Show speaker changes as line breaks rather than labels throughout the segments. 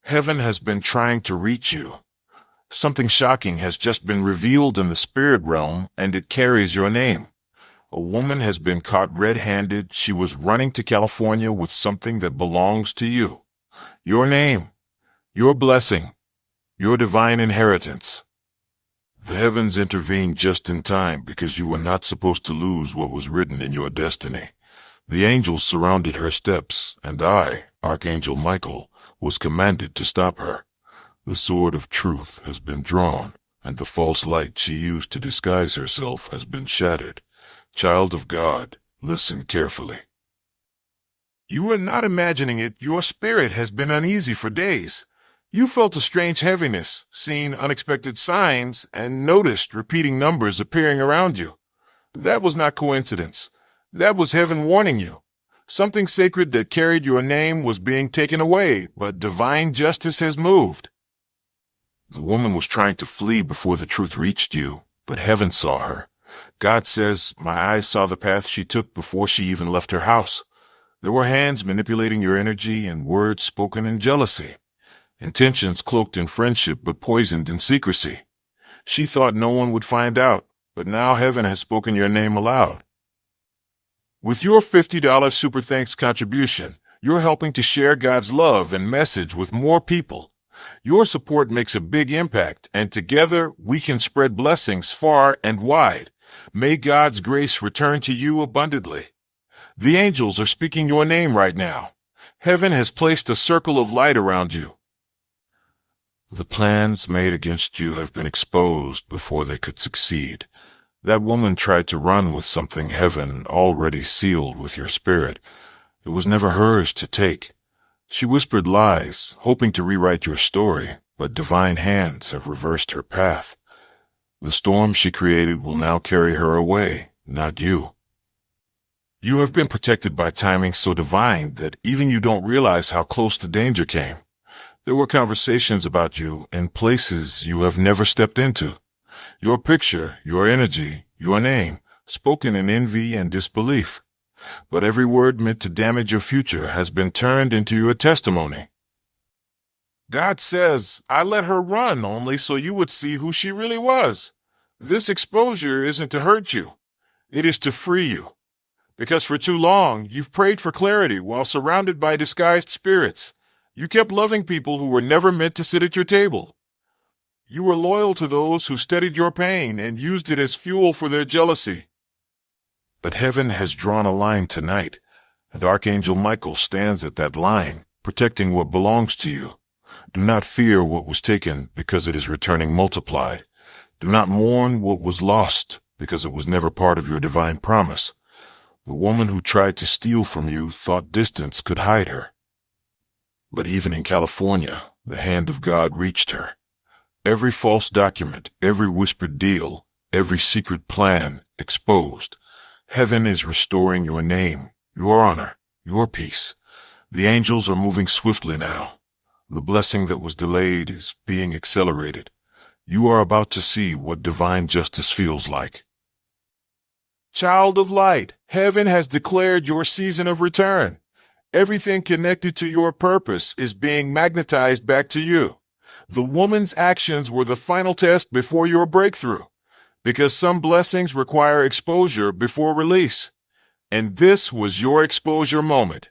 Heaven has been trying to reach you. Something shocking has just been revealed in the spirit realm, and it carries your name. A woman has been caught red-handed. She was running to California with something that belongs to you. Your name, your blessing, your divine inheritance. The heavens intervened just in time because you were not supposed to lose what was written in your destiny. The angels surrounded her steps, and I, Archangel Michael, was commanded to stop her. The sword of truth has been drawn, and the false light she used to disguise herself has been shattered. Child of God, listen carefully. You are not imagining it. Your spirit has been uneasy for days. You felt a strange heaviness, seen unexpected signs, and noticed repeating numbers appearing around you. That was not coincidence. That was heaven warning you. Something sacred that carried your name was being taken away, but divine justice has moved. The woman was trying to flee before the truth reached you, but heaven saw her. God says, my eyes saw the path she took before she even left her house. There were hands manipulating your energy and words spoken in jealousy. Intentions cloaked in friendship but poisoned in secrecy. She thought no one would find out, but now heaven has spoken your name aloud. With your $50 Super Thanks contribution, you're helping to share God's love and message with more people. Your support makes a big impact, and together we can spread blessings far and wide. May God's grace return to you abundantly. The angels are speaking your name right now. Heaven has placed a circle of light around you. The plans made against you have been exposed before they could succeed. That woman tried to run with something heaven already sealed with your spirit. It was never hers to take. She whispered lies, hoping to rewrite your story, but divine hands have reversed her path. The storm she created will now carry her away, not you. You have been protected by timing so divine that even you don't realize how close the danger came. There were conversations about you in places you have never stepped into. Your picture, your energy, your name, spoken in envy and disbelief. But every word meant to damage your future has been turned into your testimony. God says, I let her run only so you would see who she really was. This exposure isn't to hurt you. It is to free you. Because for too long, you've prayed for clarity while surrounded by disguised spirits. You kept loving people who were never meant to sit at your table. You were loyal to those who studied your pain and used it as fuel for their jealousy. But heaven has drawn a line tonight, and Archangel Michael stands at that line, protecting what belongs to you. Do not fear what was taken, because it is returning multiplied. Do not mourn what was lost, because it was never part of your divine promise. The woman who tried to steal from you thought distance could hide her. But even in California, the hand of God reached her. Every false document, every whispered deal, every secret plan exposed. Heaven is restoring your name, your honor, your peace. The angels are moving swiftly now. The blessing that was delayed is being accelerated. You are about to see what divine justice feels like. Child of light, heaven has declared your season of return. Everything connected to your purpose is being magnetized back to you. The woman's actions were the final test before your breakthrough, because some blessings require exposure before release. And this was your exposure moment.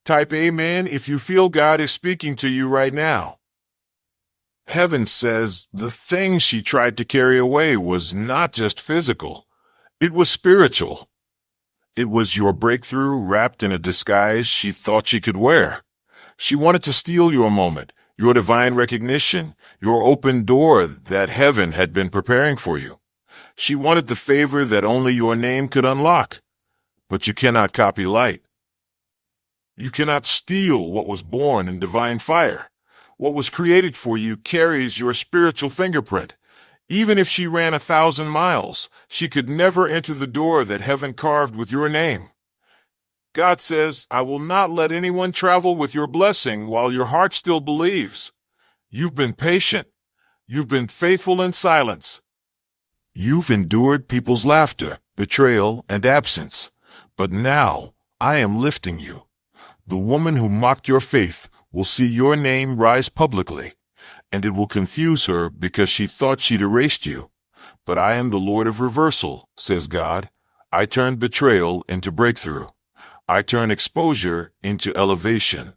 Type amen if you feel God is speaking to you right now. Heaven says the thing she tried to carry away was not just physical. It was spiritual. It was your breakthrough wrapped in a disguise she thought she could wear. She wanted to steal your moment, your divine recognition, your open door that heaven had been preparing for you. She wanted the favor that only your name could unlock. But you cannot copy light. You cannot steal what was born in divine fire. What was created for you carries your spiritual fingerprint. Even if she ran 1,000 miles, she could never enter the door that heaven carved with your name. God says, I will not let anyone travel with your blessing while your heart still believes. You've been patient. You've been faithful in silence. You've endured people's laughter, betrayal, and absence. But now, I am lifting you. The woman who mocked your faith will see your name rise publicly, and it will confuse her because she thought she'd erased you. But I am the Lord of reversal, says God. I turn betrayal into breakthrough. I turn exposure into elevation.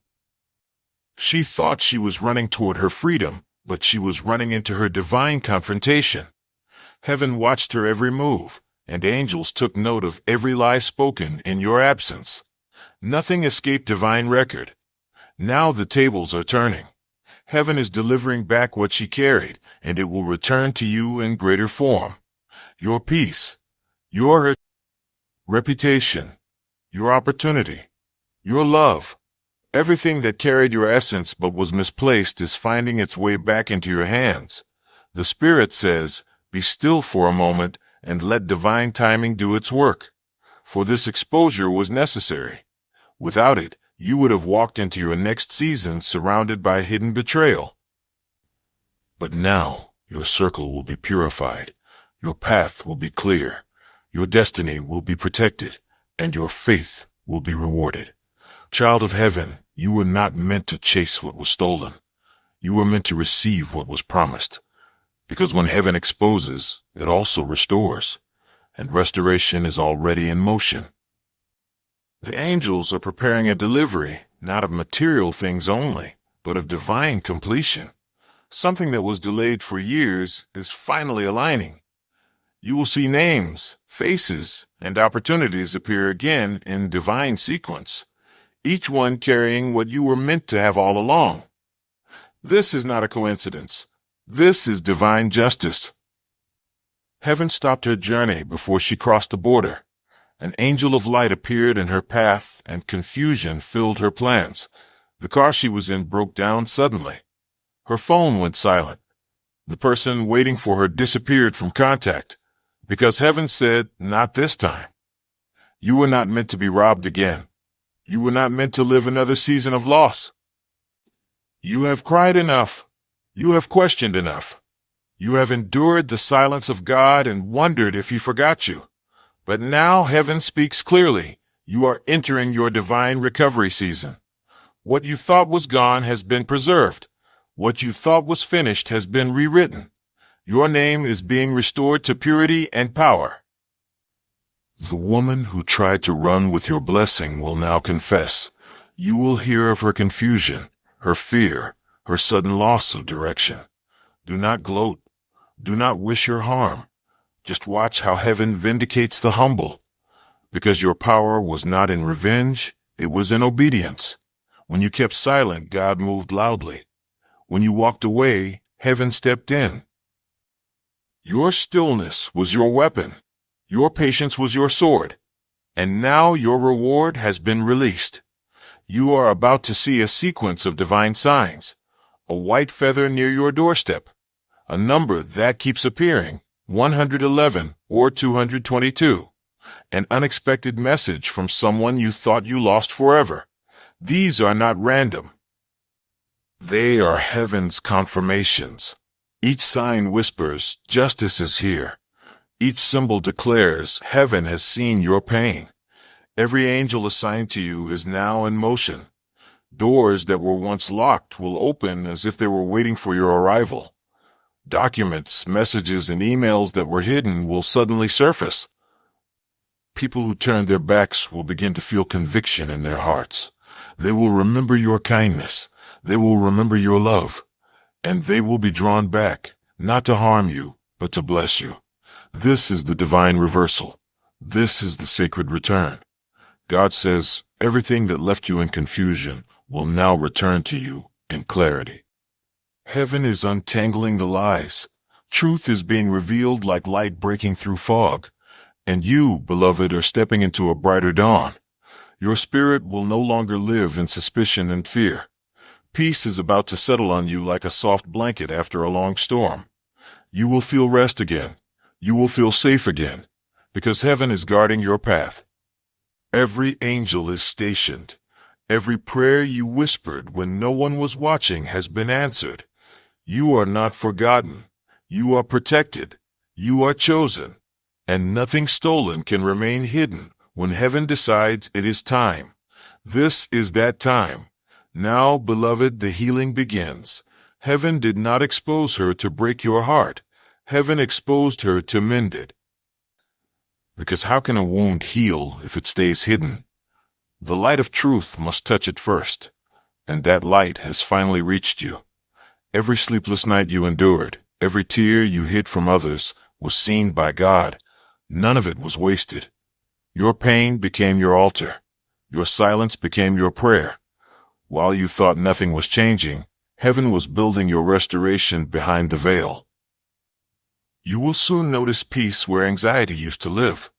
She thought she was running toward her freedom, but she was running into her divine confrontation. Heaven watched her every move, and angels took note of every lie spoken in your absence. Nothing escaped divine record. Now the tables are turning. Heaven is delivering back what she carried, and it will return to you in greater form. Your peace, your reputation, your opportunity, your love. Everything that carried your essence but was misplaced is finding its way back into your hands. The Spirit says, be still for a moment and let divine timing do its work. For this exposure was necessary. Without it, you would have walked into your next season surrounded by hidden betrayal. But now your circle will be purified, your path will be clear, your destiny will be protected, and your faith will be rewarded. Child of heaven, you were not meant to chase what was stolen. You were meant to receive what was promised. Because when heaven exposes, it also restores, and restoration is already in motion. The angels are preparing a delivery, not of material things only, but of divine completion. Something that was delayed for years is finally aligning. You will see names, faces, and opportunities appear again in divine sequence, each one carrying what you were meant to have all along. This is not a coincidence. This is divine justice. Heaven stopped her journey before she crossed the border. An angel of light appeared in her path, and confusion filled her plans. The car she was in broke down suddenly. Her phone went silent. The person waiting for her disappeared from contact, because heaven said, not this time. You were not meant to be robbed again. You were not meant to live another season of loss. You have cried enough. You have questioned enough. You have endured the silence of God and wondered if he forgot you. But now heaven speaks clearly. You are entering your divine recovery season. What you thought was gone has been preserved. What you thought was finished has been rewritten. Your name is being restored to purity and power. The woman who tried to run with your blessing will now confess. You will hear of her confusion, her fear, her sudden loss of direction. Do not gloat. Do not wish her harm. Just watch how heaven vindicates the humble. Because your power was not in revenge, it was in obedience. When you kept silent, God moved loudly. When you walked away, heaven stepped in. Your stillness was your weapon. Your patience was your sword. And now your reward has been released. You are about to see a sequence of divine signs. A white feather near your doorstep. A number that keeps appearing. 111 or 222. An unexpected message from someone you thought you lost forever. These are not random. They are heaven's confirmations. Each sign whispers, justice is here. Each symbol declares, heaven has seen your pain. Every angel assigned to you is now in motion. Doors that were once locked will open as if they were waiting for your arrival. Documents, messages, and emails that were hidden will suddenly surface. People who turned their backs will begin to feel conviction in their hearts. They will remember your kindness. They will remember your love. And they will be drawn back, not to harm you, but to bless you. This is the divine reversal. This is the sacred return. God says, everything that left you in confusion will now return to you in clarity. Heaven is untangling the lies. Truth is being revealed like light breaking through fog. And you, beloved, are stepping into a brighter dawn. Your spirit will no longer live in suspicion and fear. Peace is about to settle on you like a soft blanket after a long storm. You will feel rest again. You will feel safe again, because heaven is guarding your path. Every angel is stationed. Every prayer you whispered when no one was watching has been answered. You are not forgotten. You are protected. You are chosen. And nothing stolen can remain hidden when heaven decides it is time. This is that time. Now, beloved, the healing begins. Heaven did not expose her to break your heart. Heaven exposed her to mend it. Because how can a wound heal if it stays hidden? The light of truth must touch it first, and that light has finally reached you. Every sleepless night you endured, every tear you hid from others, was seen by God. None of it was wasted. Your pain became your altar. Your silence became your prayer. While you thought nothing was changing, heaven was building your restoration behind the veil. You will soon notice peace where anxiety used to live.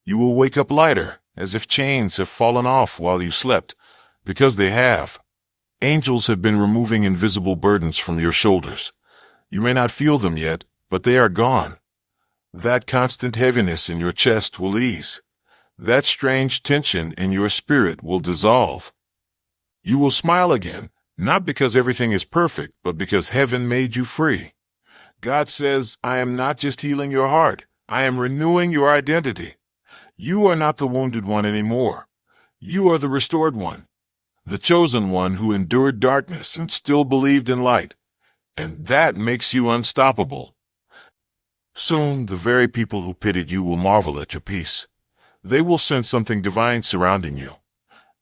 You will wake up lighter, as if chains have fallen off while you slept, because they have. Angels have been removing invisible burdens from your shoulders. You may not feel them yet, but they are gone. That constant heaviness in your chest will ease. That strange tension in your spirit will dissolve. You will smile again, not because everything is perfect, but because heaven made you free. God says, I am not just healing your heart, I am renewing your identity. You are not the wounded one anymore. You are the restored one, the chosen one who endured darkness and still believed in light. And that makes you unstoppable. Soon, the very people who pitied you will marvel at your peace. They will sense something divine surrounding you.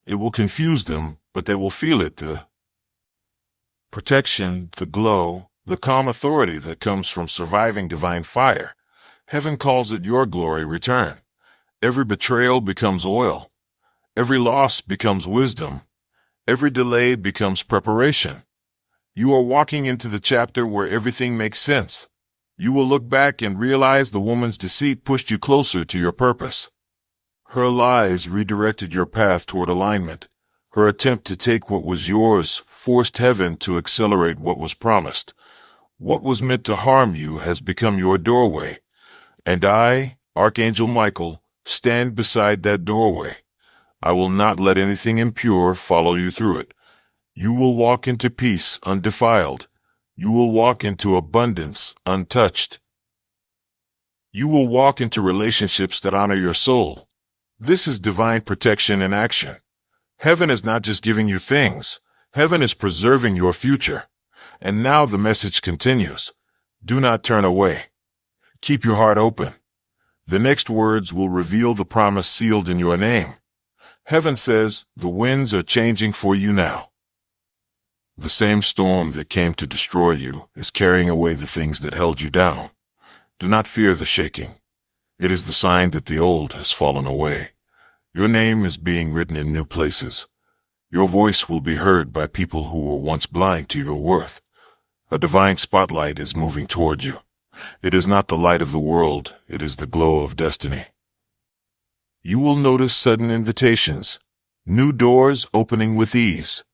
It will confuse them, but they will feel it, the protection, the glow, the calm authority that comes from surviving divine fire. Heaven calls it your glory return. Every betrayal becomes oil. Every loss becomes wisdom. Every delay becomes preparation. You are walking into the chapter where everything makes sense. You will look back and realize the woman's deceit pushed you closer to your purpose. Her lies redirected your path toward alignment. Her attempt to take what was yours forced heaven to accelerate what was promised. What was meant to harm you has become your doorway. And I, Archangel Michael, stand beside that doorway. I will not let anything impure follow you through it. You will walk into peace undefiled. You will walk into abundance untouched. You will walk into relationships that honor your soul. This is divine protection in action. Heaven is not just giving you things. Heaven is preserving your future. And now the message continues. Do not turn away. Keep your heart open. The next words will reveal the promise sealed in your name. Heaven says, the winds are changing for you now. The same storm that came to destroy you is carrying away the things that held you down. Do not fear the shaking. It is the sign that the old has fallen away. Your name is being written in new places. Your voice will be heard by people who were once blind to your worth. A divine spotlight is moving toward you. It is not the light of the world, it is the glow of destiny. You will notice sudden invitations, new doors opening with ease,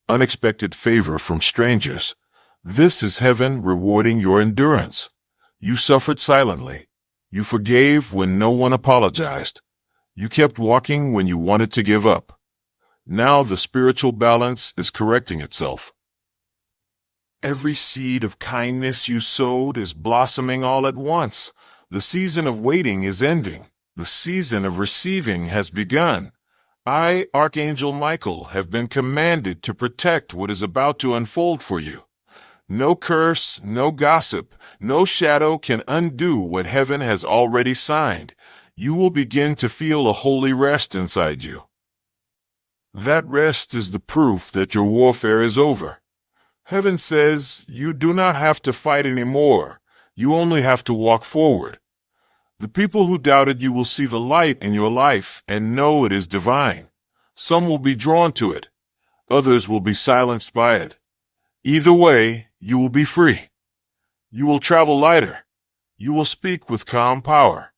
unexpected favor from strangers. This is heaven rewarding your endurance. You suffered silently. You forgave when no one apologized. You kept walking when you wanted to give up. Now the spiritual balance is correcting itself. Every seed of kindness you sowed is blossoming all at once. The season of waiting is ending. The season of receiving has begun. I, Archangel Michael, have been commanded to protect what is about to unfold for you. No curse, no gossip, no shadow can undo what heaven has already signed. You will begin to feel a holy rest inside you. That rest is the proof that your warfare is over. Heaven says you do not have to fight anymore. You only have to walk forward. The people who doubted you will see the light in your life and know it is divine. Some will be drawn to it. Others will be silenced by it. Either way, you will be free. You will travel lighter. You will speak with calm power.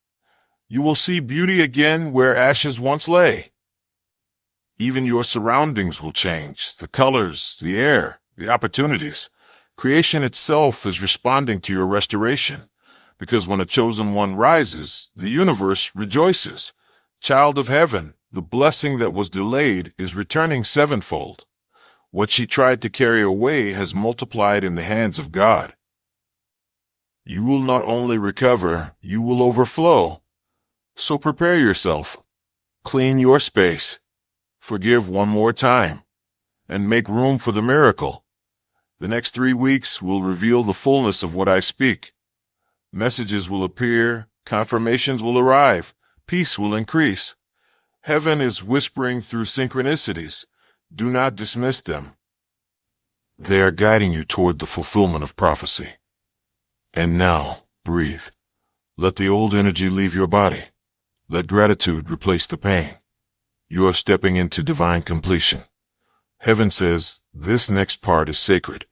You will see beauty again where ashes once lay. Even your surroundings will change, the colors, the air, the opportunities. Creation itself is responding to your restoration, because when a chosen one rises, the universe rejoices. Child of heaven, the blessing that was delayed is returning sevenfold. What she tried to carry away has multiplied in the hands of God. You will not only recover, you will overflow. So prepare yourself. Clean your space. Forgive one more time. and make room for the miracle. The next 3 weeks will reveal the fullness of what I speak. Messages will appear, confirmations will arrive, peace will increase. Heaven is whispering through synchronicities. Do not dismiss them. They are guiding you toward the fulfillment of prophecy. And now, breathe. Let the old energy leave your body. Let gratitude replace the pain. You are stepping into divine completion. Heaven says, this next part is sacred.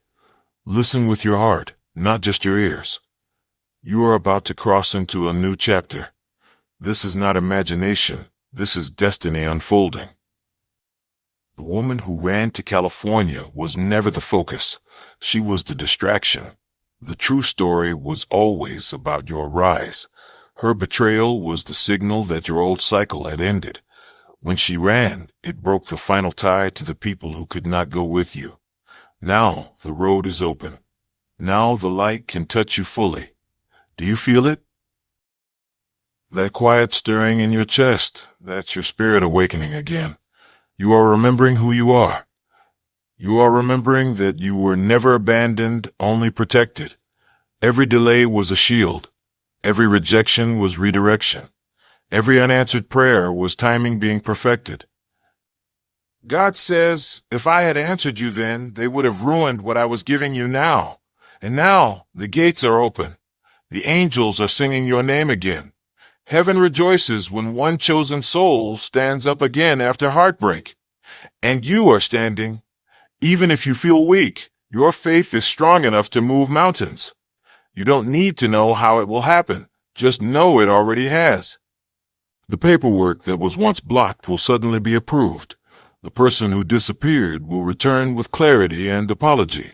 Listen with your heart, not just your ears. You are about to cross into a new chapter. This is not imagination. This is destiny unfolding. The woman who ran to California was never the focus. She was the distraction. The true story was always about your rise. Her betrayal was the signal that your old cycle had ended. When she ran, it broke the final tie to the people who could not go with you. Now the road is open. Now the light can touch you fully. Do you feel it? That quiet stirring in your chest, that's your spirit awakening again. You are remembering who you are. You are remembering that you were never abandoned, only protected. Every delay was a shield. Every rejection was redirection. Every unanswered prayer was timing being perfected. God says, if I had answered you then, they would have ruined what I was giving you now. And now the gates are open. The angels are singing your name again. Heaven rejoices when one chosen soul stands up again after heartbreak. And you are standing. Even if you feel weak, your faith is strong enough to move mountains. You don't need to know how it will happen. Just know it already has. The paperwork that was once blocked will suddenly be approved. The person who disappeared will return with clarity and apology.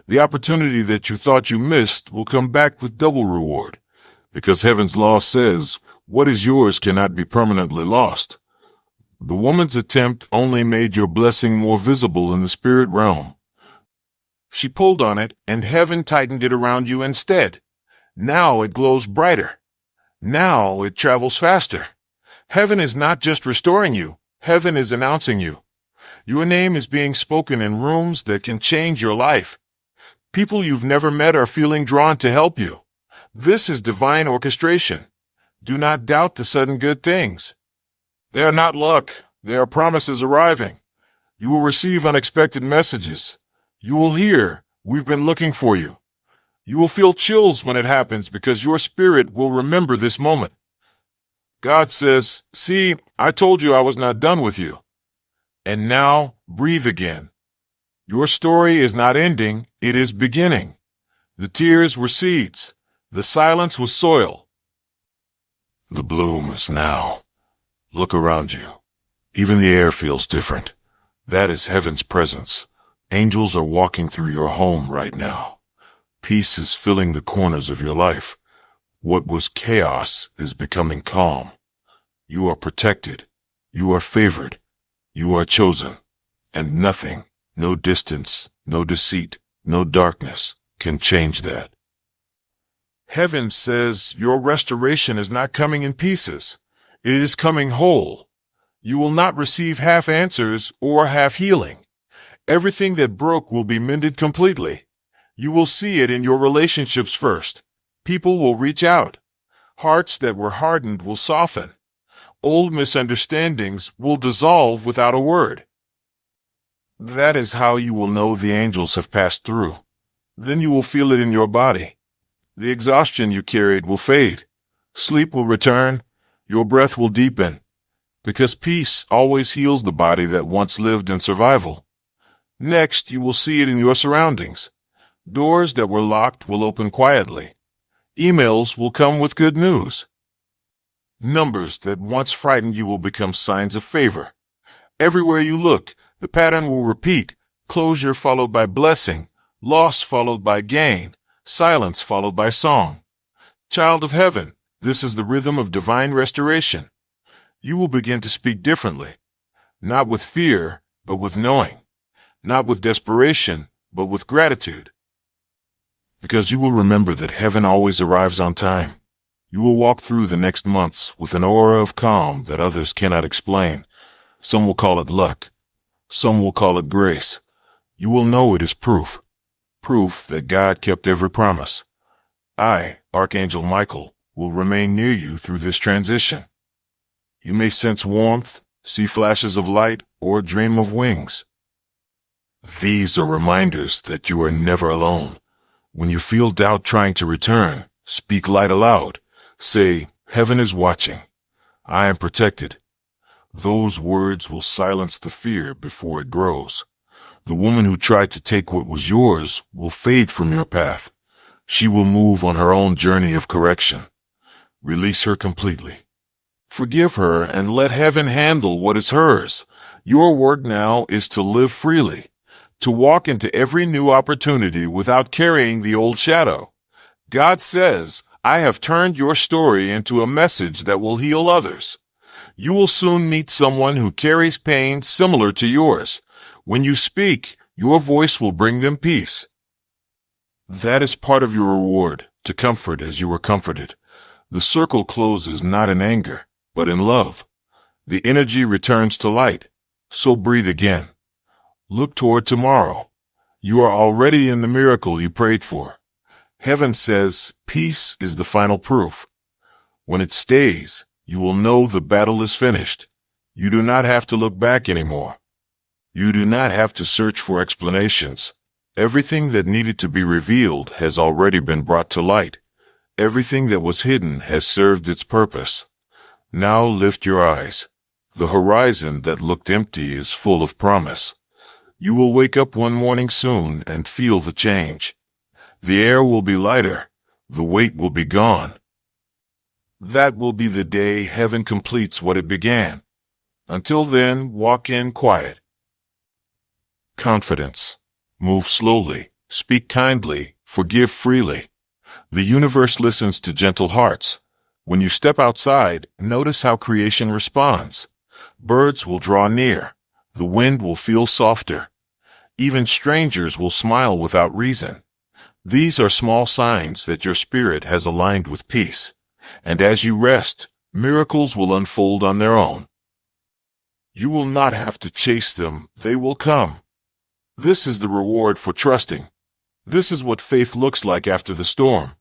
The opportunity that you thought you missed will come back with double reward. Because heaven's law says, what is yours cannot be permanently lost. The woman's attempt only made your blessing more visible in the spirit realm. She pulled on it, and heaven tightened it around you instead. Now it glows brighter. Now it travels faster. Heaven is not just restoring you. Heaven is announcing you. Your name is being spoken in rooms that can change your life. People you've never met are feeling drawn to help you. This is divine orchestration. Do not doubt the sudden good things. They are not luck. They are promises arriving. You will receive unexpected messages. You will hear, we've been looking for you. You will feel chills when it happens because your spirit will remember this moment. God says, see, I told you I was not done with you. And now, breathe again. Your story is not ending, it is beginning. The tears were seeds. The silence was soil. The bloom is now. Look around you. Even the air feels different. That is heaven's presence. Angels are walking through your home right now. Peace is filling the corners of your life. What was chaos is becoming calm. You are protected. You are favored. You are chosen. And nothing, no distance, no deceit, no darkness can change that. Heaven says your restoration is not coming in pieces. It is coming whole. You will not receive half answers or half healing. Everything that broke will be mended completely. You will see it in your relationships first. People will reach out. Hearts that were hardened will soften. Old misunderstandings will dissolve without a word. That is how you will know the angels have passed through. Then you will feel it in your body. The exhaustion you carried will fade. Sleep will return. Your breath will deepen. Because peace always heals the body that once lived in survival. Next, you will see it in your surroundings. Doors that were locked will open quietly. Emails will come with good news. Numbers that once frightened you will become signs of favor. Everywhere you look, the pattern will repeat. Closure followed by blessing. Loss followed by gain. Silence followed by song. Child of heaven, this is the rhythm of divine restoration. You will begin to speak differently. Not with fear, but with knowing. Not with desperation, but with gratitude. Because you will remember that heaven always arrives on time. You will walk through the next months with an aura of calm that others cannot explain. Some will call it luck. Some will call it grace. You will know it is proof. Proof that God kept every promise. I, Archangel Michael, will remain near you through this transition. You may sense warmth, see flashes of light, or dream of wings. These are reminders that you are never alone. When you feel doubt trying to return, speak light aloud. Say, heaven is watching. I am protected. Those words will silence the fear before it grows. The woman who tried to take what was yours will fade from your path. She will move on her own journey of correction. Release her completely. Forgive her and let heaven handle what is hers. Your work now is to live freely, to walk into every new opportunity without carrying the old shadow. God says, I have turned your story into a message that will heal others. You will soon meet someone who carries pain similar to yours. When you speak, your voice will bring them peace. That is part of your reward, to comfort as you were comforted. The circle closes not in anger, but in love. The energy returns to light. So breathe again. Look toward tomorrow. You are already in the miracle you prayed for. Heaven says peace is the final proof. When it stays, you will know the battle is finished. You do not have to look back anymore. You do not have to search for explanations. Everything that needed to be revealed has already been brought to light. Everything that was hidden has served its purpose. Now lift your eyes. The horizon that looked empty is full of promise. You will wake up one morning soon and feel the change. The air will be lighter. The weight will be gone. That will be the day heaven completes what it began. Until then, walk in quiet. Confidence. Move slowly. Speak kindly. Forgive freely. The universe listens to gentle hearts. When you step outside, notice how creation responds. Birds will draw near. The wind will feel softer. Even strangers will smile without reason. These are small signs that your spirit has aligned with peace. And as you rest, miracles will unfold on their own. You will not have to chase them, they will come. This is the reward for trusting. This is what faith looks like after the storm.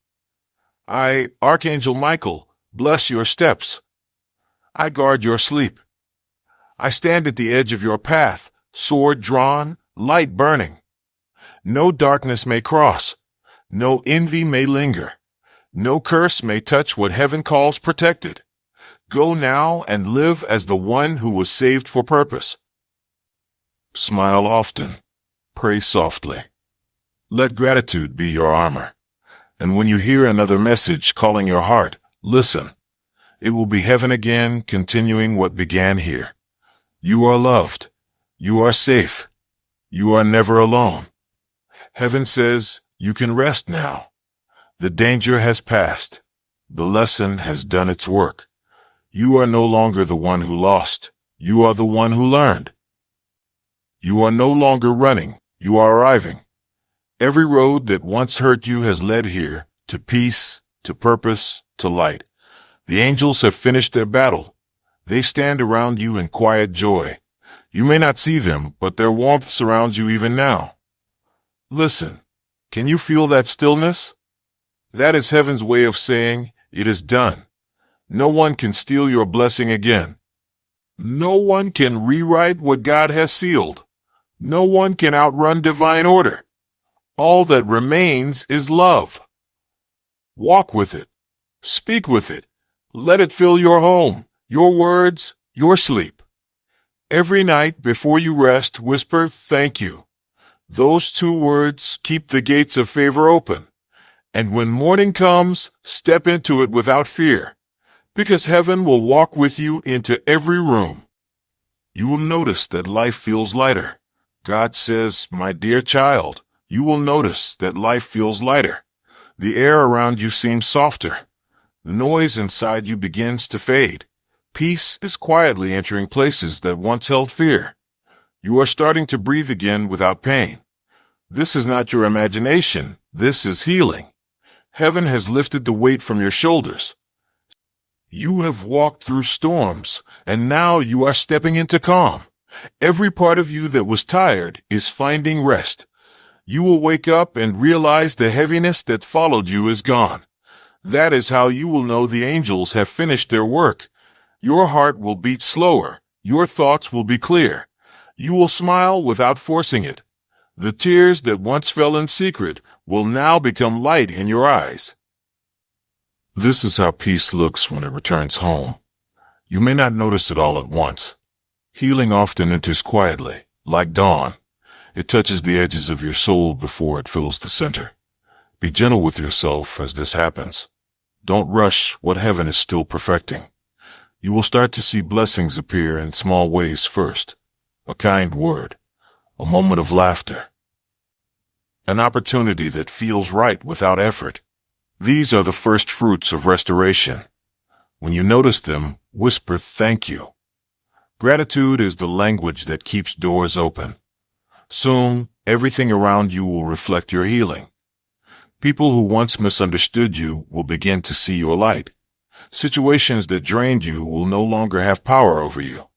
I, Archangel Michael, bless your steps. I guard your sleep. I stand at the edge of your path, sword drawn, light burning. No darkness may cross. No envy may linger. No curse may touch what heaven calls protected. Go now and live as the one who was saved for purpose. Smile often. Pray softly. Let gratitude be your armor. And when you hear another message calling your heart, listen. It will be heaven again, continuing what began here. You are loved. You are safe. You are never alone. Heaven says, you can rest now. The danger has passed. The lesson has done its work. You are no longer the one who lost. You are the one who learned. You are no longer running. You are arriving. Every road that once hurt you has led here, to peace, to purpose, to light. The angels have finished their battle. They stand around you in quiet joy. You may not see them, but their warmth surrounds you even now. Listen, can you feel that stillness? That is heaven's way of saying, it is done. No one can steal your blessing again. No one can rewrite what God has sealed. No one can outrun divine order. All that remains is love. Walk with it. Speak with it. Let it fill your home, your words, your sleep. Every night before you rest, whisper, thank you. Those 2 words keep the gates of favor open. And when morning comes, step into it without fear, because heaven will walk with you into every room. You will notice that life feels lighter. God says, my dear child, you will notice that life feels lighter. The air around you seems softer. The noise inside you begins to fade. Peace is quietly entering places that once held fear. You are starting to breathe again without pain. This is not your imagination. This is healing. Heaven has lifted the weight from your shoulders. You have walked through storms, and now you are stepping into calm. Every part of you that was tired is finding rest. You will wake up and realize the heaviness that followed you is gone. That is how you will know the angels have finished their work. Your heart will beat slower. Your thoughts will be clear. You will smile without forcing it. The tears that once fell in secret will now become light in your eyes. This is how peace looks when it returns home. You may not notice it all at once. Healing often enters quietly, like dawn. It touches the edges of your soul before it fills the center. Be gentle with yourself as this happens. Don't rush what heaven is still perfecting. You will start to see blessings appear in small ways first. A kind word, a moment of laughter, an opportunity that feels right without effort. These are the first fruits of restoration. When you notice them, whisper thank you. Gratitude is the language that keeps doors open. Soon, everything around you will reflect your healing. People who once misunderstood you will begin to see your light. Situations that drained you will no longer have power over you.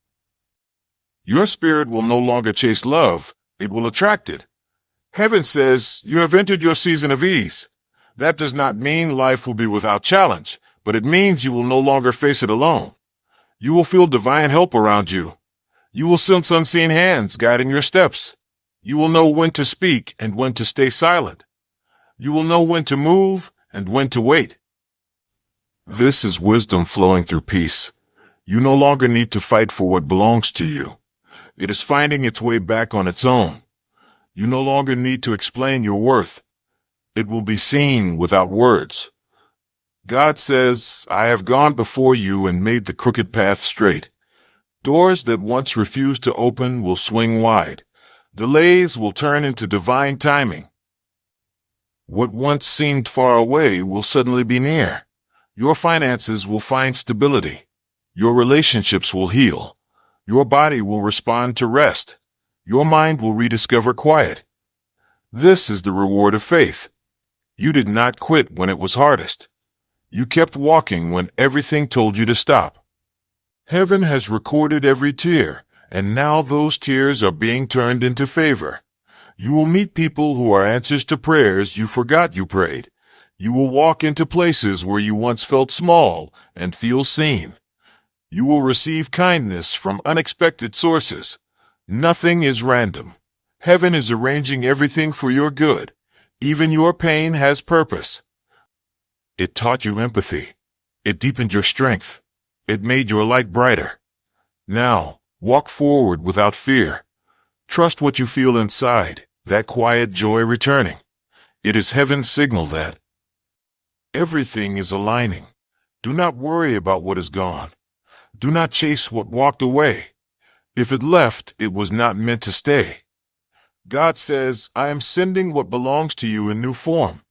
Your spirit will no longer chase love, it will attract it. Heaven says you have entered your season of ease. That does not mean life will be without challenge, but it means you will no longer face it alone. You will feel divine help around you. You will sense unseen hands guiding your steps. You will know when to speak and when to stay silent. You will know when to move and when to wait. This is wisdom flowing through peace. You no longer need to fight for what belongs to you. It is finding its way back on its own. You no longer need to explain your worth. It will be seen without words. God says, I have gone before you and made the crooked path straight. Doors that once refused to open will swing wide. Delays will turn into divine timing. What once seemed far away will suddenly be near. Your finances will find stability. Your relationships will heal. Your body will respond to rest. Your mind will rediscover quiet. This is the reward of faith. You did not quit when it was hardest. You kept walking when everything told you to stop. Heaven has recorded every tear, and now those tears are being turned into favor. You will meet people who are answers to prayers you forgot you prayed. You will walk into places where you once felt small and feel seen. You will receive kindness from unexpected sources. Nothing is random. Heaven is arranging everything for your good. Even your pain has purpose. It taught you empathy. It deepened your strength. It made your light brighter. Now, walk forward without fear. Trust what you feel inside, that quiet joy returning. It is heaven's signal that everything is aligning. Do not worry about what is gone. Do not chase what walked away. If it left, it was not meant to stay. God says, I am sending what belongs to you in new form.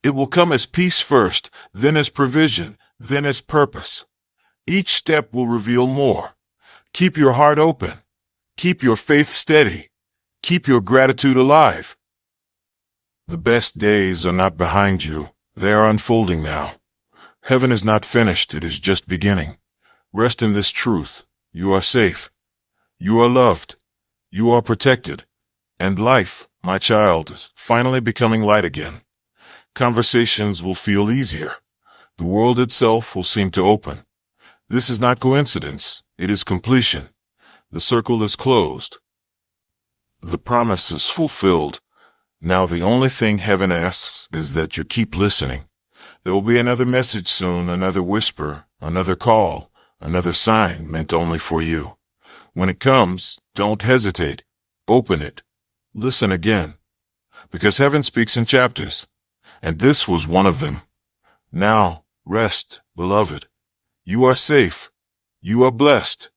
It will come as peace first, then as provision, then as purpose. Each step will reveal more. Keep your heart open. Keep your faith steady. Keep your gratitude alive. The best days are not behind you. They are unfolding now. Heaven is not finished. It is just beginning. Rest in this truth. You are safe. You are loved. You are protected. And life, my child, is finally becoming light again. Conversations will feel easier. The world itself will seem to open. This is not coincidence. It is completion. The circle is closed. The promise is fulfilled. Now the only thing heaven asks is that you keep listening. There will be another message soon, another whisper, another call, another sign meant only for you. When it comes, don't hesitate. Open it. Listen again. Because heaven speaks in chapters, and this was one of them. Now, rest, beloved. You are safe. You are blessed.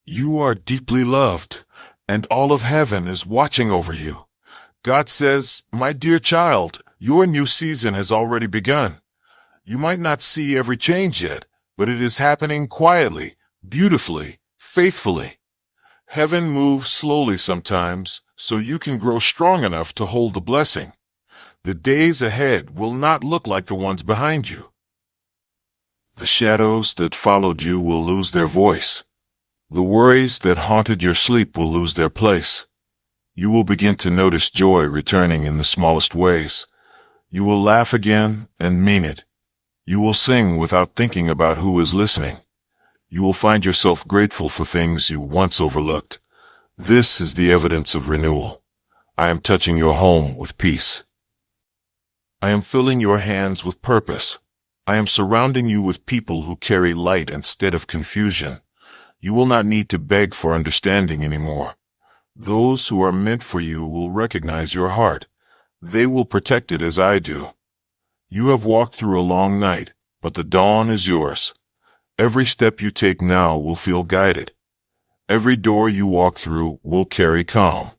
You are deeply loved, and all of heaven is watching over you. God says, my dear child, your new season has already begun. You might not see every change yet, but it is happening quietly, beautifully, faithfully. Heaven moves slowly sometimes, so you can grow strong enough to hold the blessing. The days ahead will not look like the ones behind you. The shadows that followed you will lose their voice. The worries that haunted your sleep will lose their place. You will begin to notice joy returning in the smallest ways. You will laugh again and mean it. You will sing without thinking about who is listening. You will find yourself grateful for things you once overlooked. This is the evidence of renewal. I am touching your home with peace. I am filling your hands with purpose. I am surrounding you with people who carry light instead of confusion. You will not need to beg for understanding anymore. Those who are meant for you will recognize your heart. They will protect it as I do. You have walked through a long night, but the dawn is yours. Every step you take now will feel guided. Every door you walk through will carry calm.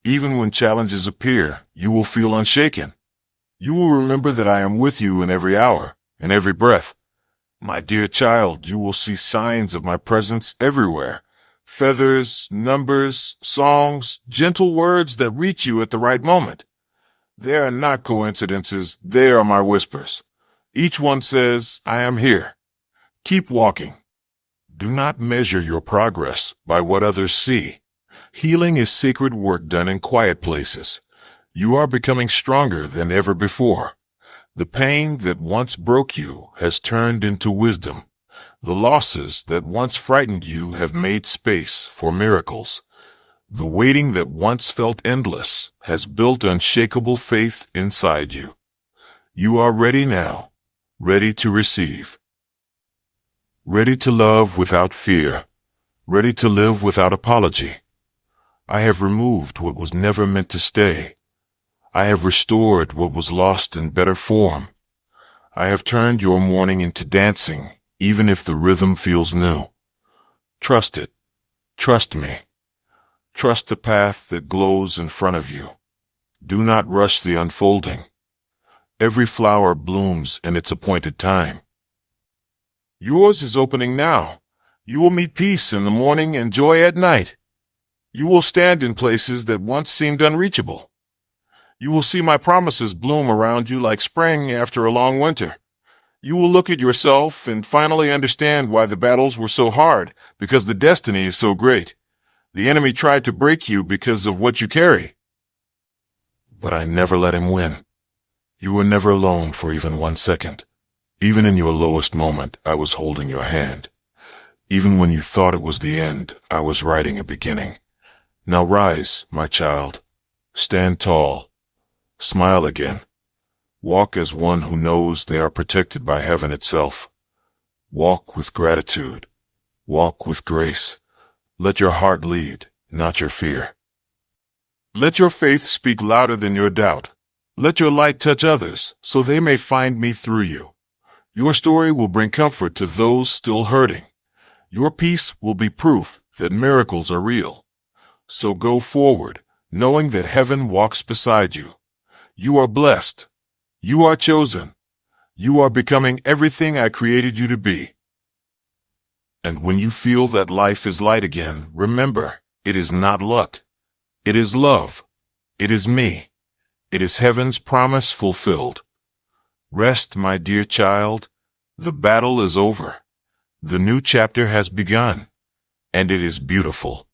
Even when challenges appear, you will feel unshaken. You will remember that I am with you in every hour, in every breath. My dear child, you will see signs of my presence everywhere. Feathers, numbers, songs, gentle words that reach you at the right moment. They are not coincidences, they are my whispers. Each one says, I am here. Keep walking. Do not measure your progress by what others see. Healing is sacred work done in quiet places. You are becoming stronger than ever before. The pain that once broke you has turned into wisdom. The losses that once frightened you have made space for miracles. The waiting that once felt endless has built unshakable faith inside you. You are ready now, ready to receive. Ready to love without fear, ready to live without apology. I have removed what was never meant to stay. I have restored what was lost in better form. I have turned your mourning into dancing, even if the rhythm feels new. Trust it. Trust me. Trust the path that glows in front of you. Do not rush the unfolding. Every flower blooms in its appointed time. Yours is opening now. You will meet peace in the morning and joy at night. You will stand in places that once seemed unreachable. You will see my promises bloom around you like spring after a long winter. You will look at yourself and finally understand why the battles were so hard, because the destiny is so great. The enemy tried to break you because of what you carry. But I never let him win. You were never alone for even 1 second. Even in your lowest moment, I was holding your hand. Even when you thought it was the end, I was writing a beginning. Now rise, my child. Stand tall. Smile again. Walk as one who knows they are protected by heaven itself. Walk with gratitude. Walk with grace. Let your heart lead, not your fear. Let your faith speak louder than your doubt. Let your light touch others, so they may find me through you. Your story will bring comfort to those still hurting. Your peace will be proof that miracles are real. So go forward, knowing that heaven walks beside you. You are blessed. You are chosen. You are becoming everything I created you to be. And when you feel that life is light again, remember, it is not luck. It is love. It is me. It is heaven's promise fulfilled. Rest, my dear child. The battle is over. The new chapter has begun, and it is beautiful.